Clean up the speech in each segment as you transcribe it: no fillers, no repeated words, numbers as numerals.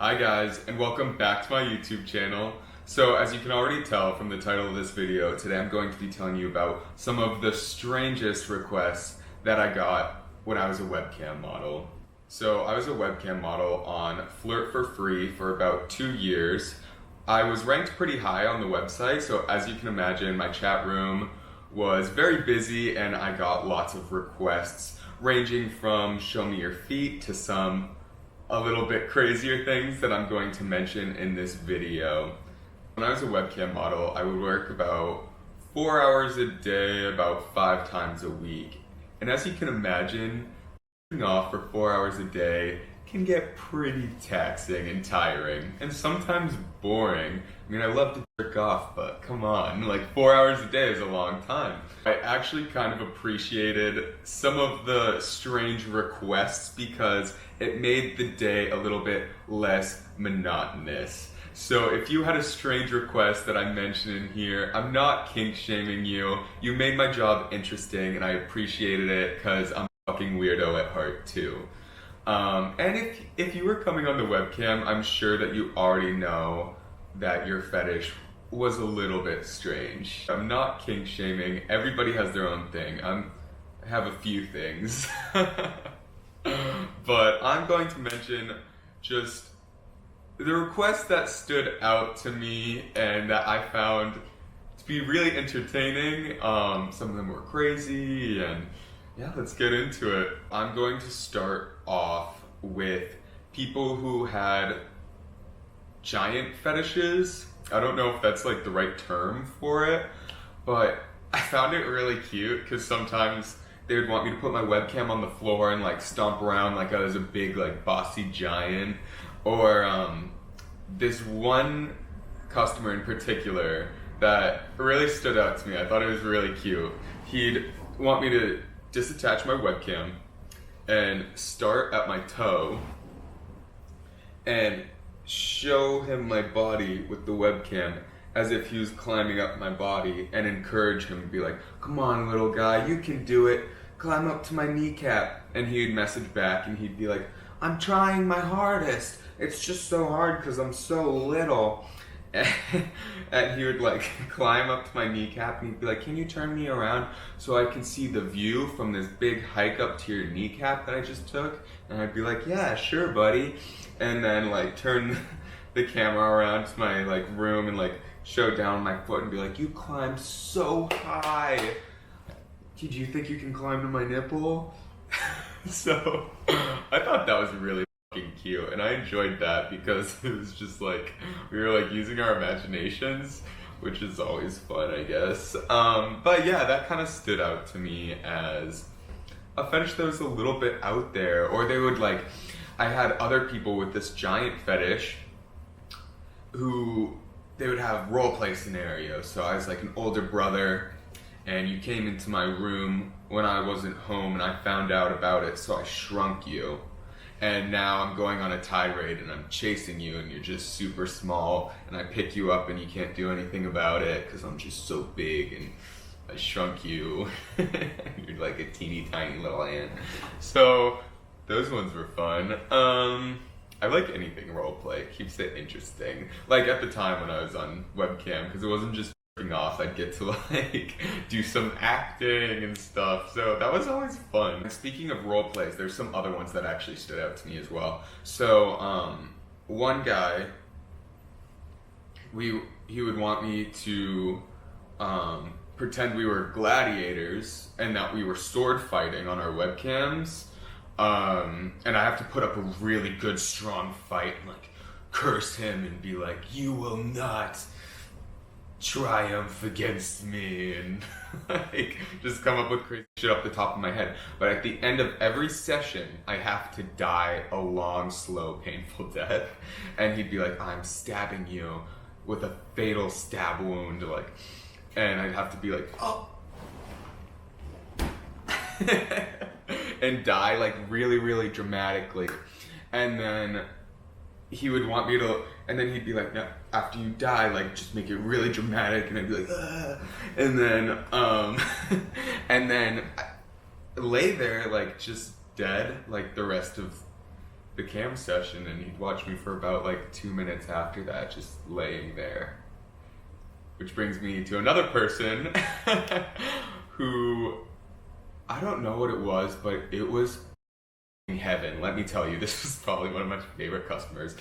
Hi guys, and welcome back to my YouTube channel. So as you can already tell from the title of this video, today I'm going to be telling you about some of the strangest requests that I got when I was a webcam model. So I was a webcam model on Flirt for Free for about 2 years. I was ranked pretty high on the website, so as you can imagine, my chat room was very busy and I got lots of requests ranging from show me your feet to some a little bit crazier things that I'm going to mention in this video. When I was a webcam model, I would work about 4 hours a day, about 5 times a week. And as you can imagine, working off for 4 hours a day can get pretty taxing and tiring, and sometimes boring. I mean, I love to jerk off, but come on, like 4 hours a day is a long time. I actually kind of appreciated some of the strange requests because it made the day a little bit less monotonous. So if you had a strange request that I mentioned in here, I'm not kink shaming you. You made my job interesting and I appreciated it because I'm a fucking weirdo at heart too. And if you were coming on the webcam, I'm sure that you already know that your fetish was a little bit strange. I'm not kink shaming. Everybody has their own thing. I have a few things. But I'm going to mention just the requests that stood out to me and that I found to be really entertaining. Some of them were crazy, and yeah, let's get into it. I'm going to start off with people who had giant fetishes. I don't know if that's like the right term for it, but I found it really cute because sometimes they would want me to put my webcam on the floor and like stomp around like I was a big like bossy giant. Or this one customer in particular that really stood out to me. I thought it was really cute. He'd want me to disattach my webcam and start at my toe and show him my body with the webcam as if he was climbing up my body, and encourage him to be like, come on little guy, you can do it, climb up to my kneecap. And he'd message back and he'd be like, I'm trying my hardest, it's just so hard because I'm so little. And he would like climb up to my kneecap and he'd be like, can you turn me around so I can see the view from this big hike up to your kneecap that I just took? And I'd be like, yeah, sure buddy. And then like turn the camera around to my like room and like show down my foot and be like, you climbed so high. Did you think you can climb to my nipple? So I thought that was really fucking cute, and I enjoyed that because it was just like we were like using our imaginations, which is always fun, I guess. But yeah, that kind of stood out to me as a fetish that was a little bit out there. Or they would like, I had other people with this giant fetish who they would have roleplay scenarios. So I was like an older brother and you came into my room when I wasn't home and I found out about it, so I shrunk you. And now I'm going on a tirade and I'm chasing you and you're just super small, and I pick you up and you can't do anything about it because I'm just so big and I shrunk you. You're like a teeny tiny little ant. So those ones were fun. I like anything roleplay. It keeps it interesting. Like at the time when I was on webcam, because it wasn't just off, I'd get to like do some acting and stuff, so that was always fun. And speaking of role plays, there's some other ones that actually stood out to me as well. So one guy, he would want me to pretend we were gladiators and that we were sword fighting on our webcams, and I have to put up a really good strong fight and like curse him and be like, you will not triumph against me, and like just come up with crazy shit off the top of my head. But at the end of every session I have to die a long, slow, painful death, and he'd be like, I'm stabbing you with a fatal stab wound, like, and I'd have to be like, oh and die like really, really dramatically. And then he would want me to, and then he'd be like, no, after you die, like, just make it really dramatic, and I'd be like, ah. And then, and then I lay there, like, just dead, like, the rest of the cam session, and he'd watch me for about like 2 minutes after that, just laying there. Which brings me to another person who, I don't know what it was, but it was heaven. Let me tell you, this was probably one of my favorite customers.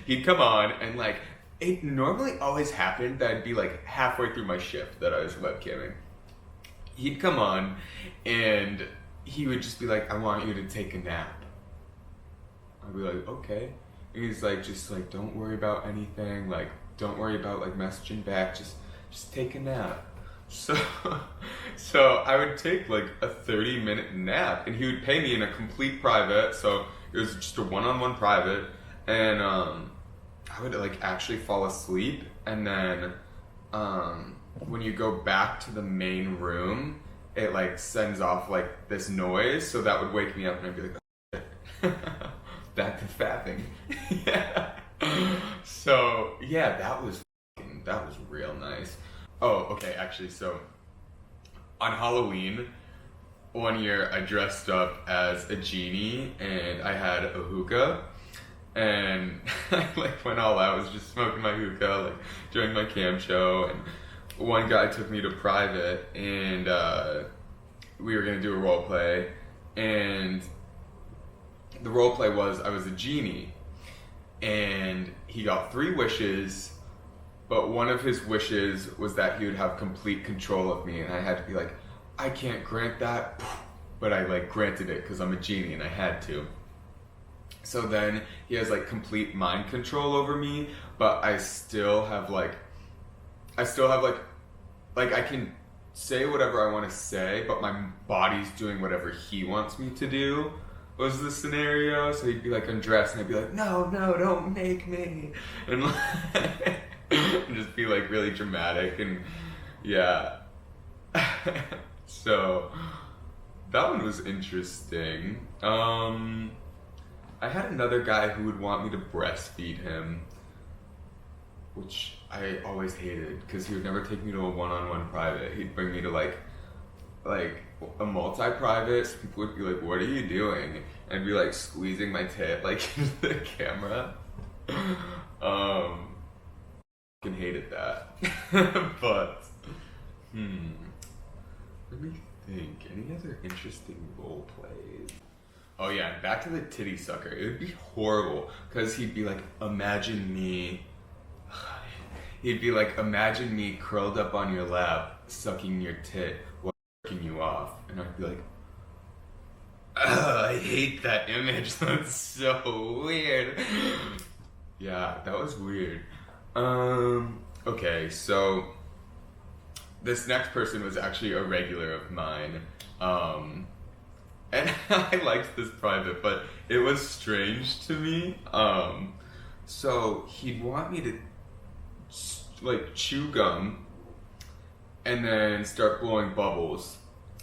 He'd come on, and like, it normally always happened that I'd be like halfway through my shift that I was webcamming. He'd come on, and he would just be like, I want you to take a nap. I'd be like, okay. And he's like, just like, don't worry about anything, like, don't worry about like messaging back, just take a nap. So I would take like a 30-minute nap, and he would pay me in a complete private, so it was just a one-on-one private, and I would like actually fall asleep, and then when you go back to the main room, it like sends off like this noise, so that would wake me up, and I'd be like, oh shit. Back to fapping. Yeah. So yeah, that was real nice. Oh, okay, actually, so on Halloween, one year I dressed up as a genie, and I had a hookah, and I like went all out. I was just smoking my hookah, like during my cam show, and one guy took me to private, and we were gonna do a role play, and the role play was I was a genie, and he got 3 wishes, but one of his wishes was that he would have complete control of me, and I had to be like, I can't grant that, but I like granted it because I'm a genie and I had to. So then he has like complete mind control over me, but I still have like I can say whatever I want to say, but my body's doing whatever he wants me to do. Was the scenario. So he'd be like undressed, and I'd be like, no, don't make me, and like, and just be like really dramatic, and yeah. So that one was interesting. I had another guy who would want me to breastfeed him, which I always hated because he would never take me to a one-on-one private. He'd bring me to like a multi-private, so people would be like, what are you doing? And I'd be like squeezing my tit like into the camera. Fucking hated that. But let me think. Any other interesting role plays? Oh yeah, back to the titty sucker. It would be horrible because he'd be like, imagine me curled up on your lap, sucking your tit while jerking you off, and I'd be like, I hate that image. That's so weird. Yeah, that was weird. Okay, so this next person was actually a regular of mine. And I liked this private, but it was strange to me. So he'd want me to like chew gum and then start blowing bubbles,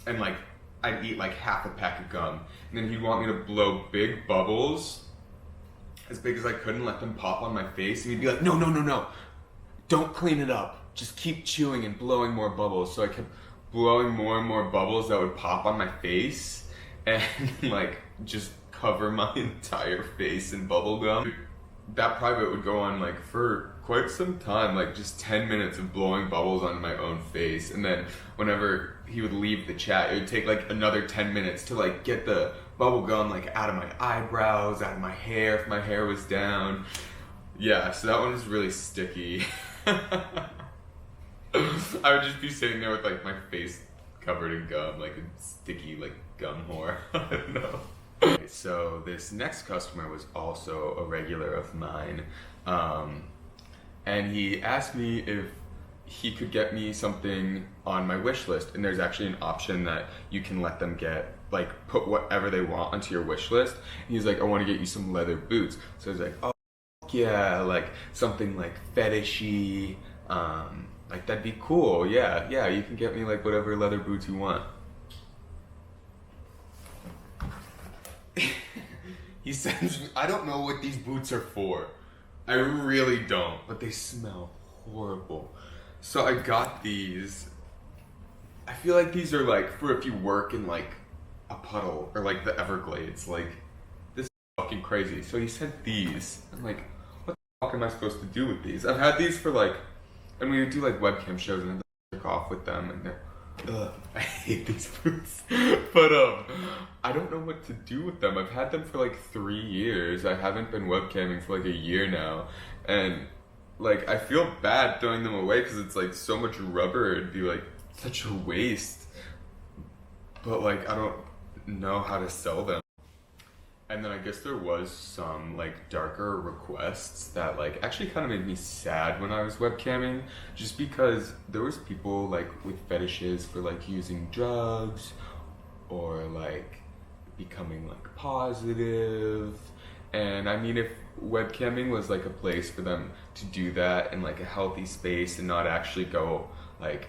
and like I'd eat like half a pack of gum, and then he'd want me to blow big bubbles, as big as I could, and let them pop on my face, and he'd be like, no, don't clean it up, just keep chewing and blowing more bubbles. So I kept blowing more and more bubbles that would pop on my face and like just cover my entire face in bubble gum. That private would go on like for quite some time, like just 10 minutes of blowing bubbles on my own face, and then whenever he would leave the chat, it would take like another 10 minutes to like get the bubble gum like out of my eyebrows, out of my hair if my hair was down. Yeah, so that one was really sticky. I would just be sitting there with like my face covered in gum, like a sticky like gum whore. I don't know. Okay, so this next customer was also a regular of mine, and he asked me if he could get me something on my wish list, and there's actually an option that you can let them get, like, put whatever they want onto your wish list. And he's like, I want to get you some leather boots. So I was like, oh yeah, like something like fetishy, like that'd be cool. Yeah, you can get me like whatever leather boots you want. He says, I don't know what these boots are for. I really don't, but they smell horrible. So I got these. I feel like these are like for if you work in like a puddle or like the Everglades. Like, this is fucking crazy. So he sent these. I'm like, what the fuck am I supposed to do with these? I've had these for like, and we would do like webcam shows and I'd jerk off with them and they're, ugh, I hate these boots. But I don't know what to do with them. I've had them for like 3 years. I haven't been webcamming for like a year now. And like, I feel bad throwing them away because it's like so much rubber. It'd be like such a waste. But like, I don't know how to sell them. And then I guess there was some like darker requests that like actually kind of made me sad when I was webcamming, just because there was people like with fetishes for like using drugs or like becoming like positive. And I mean, if webcamming was like a place for them to do that in like a healthy space and not actually go like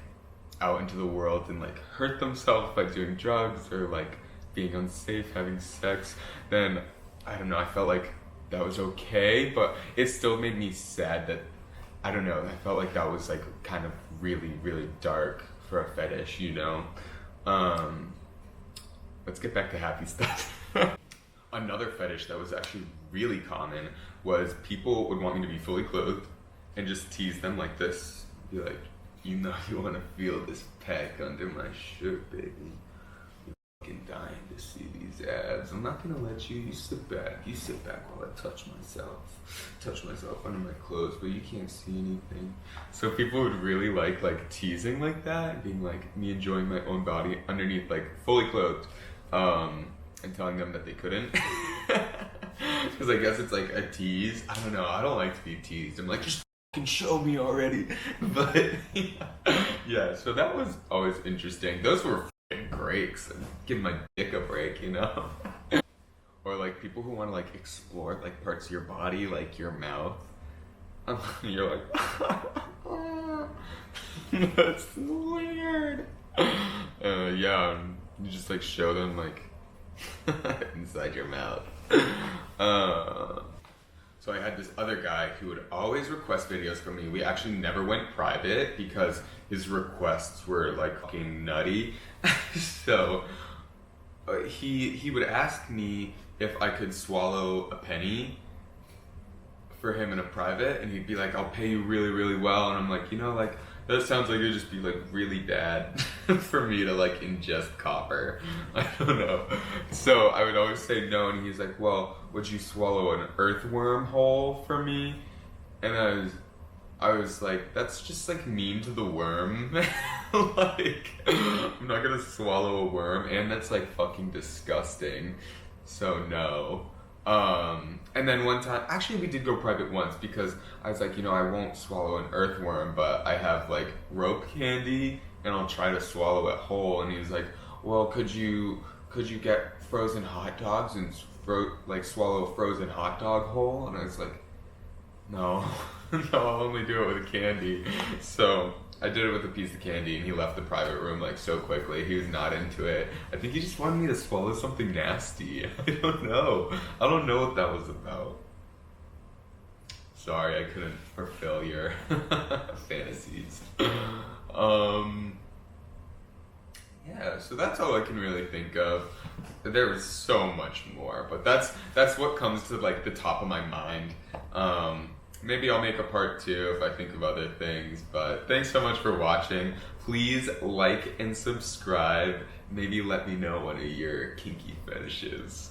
out into the world and like hurt themselves by doing drugs or like being unsafe having sex, then I don't know, I felt like that was okay, but it still made me sad that, I don't know, I felt like that was like kind of really, really dark for a fetish, you know? Let's get back to happy stuff. Another fetish that was actually really common was people would want me to be fully clothed and just tease them like this. Be like, you know you want to feel this peck under my shirt, baby. You're fucking dying to see these abs. I'm not gonna let you. You sit back. You sit back while I touch myself under my clothes, but you can't see anything. So people would really like teasing like that, being like me enjoying my own body underneath, like fully clothed, and telling them that they couldn't. Because I guess it's like a tease. I don't know. I don't like to be teased. I'm like, just can show me already. But yeah, so that was always interesting. Those were f***ing great, 'cause give my dick a break, you know? Or like people who want to like explore like parts of your body, like your mouth. You're like, that's weird. Yeah, you just like show them like inside your mouth. So I had this other guy who would always request videos from me. We actually never went private because his requests were like fucking nutty. So he would ask me if I could swallow a penny for him in a private, and he'd be like, I'll pay you really, really well. And I'm like, you know, like, that sounds like it'd just be like really bad for me to like ingest copper. I don't know. So I would always say no, and he's like, well, would you swallow an earthworm whole for me? And I was like, that's just like mean to the worm. Like, I'm not gonna swallow a worm, and that's like fucking disgusting. So no. And then one time, actually we did go private once because I was like, you know, I won't swallow an earthworm, but I have like rope candy and I'll try to swallow it whole. And he was like, well, could you get frozen hot dogs and like swallow a frozen hot dog whole? And I was like, no, no, I'll only do it with a candy. So I did it with a piece of candy, and he left the private room like so quickly. He was not into it. I think he just wanted me to swallow something nasty. I don't know what that was about. Sorry, I couldn't fulfill your fantasies. Yeah, so that's all I can really think of. There was so much more, but that's what comes to like the top of my mind. Maybe I'll make a part 2 if I think of other things, but thanks so much for watching. Please like and subscribe. Maybe let me know one of your kinky fetishes.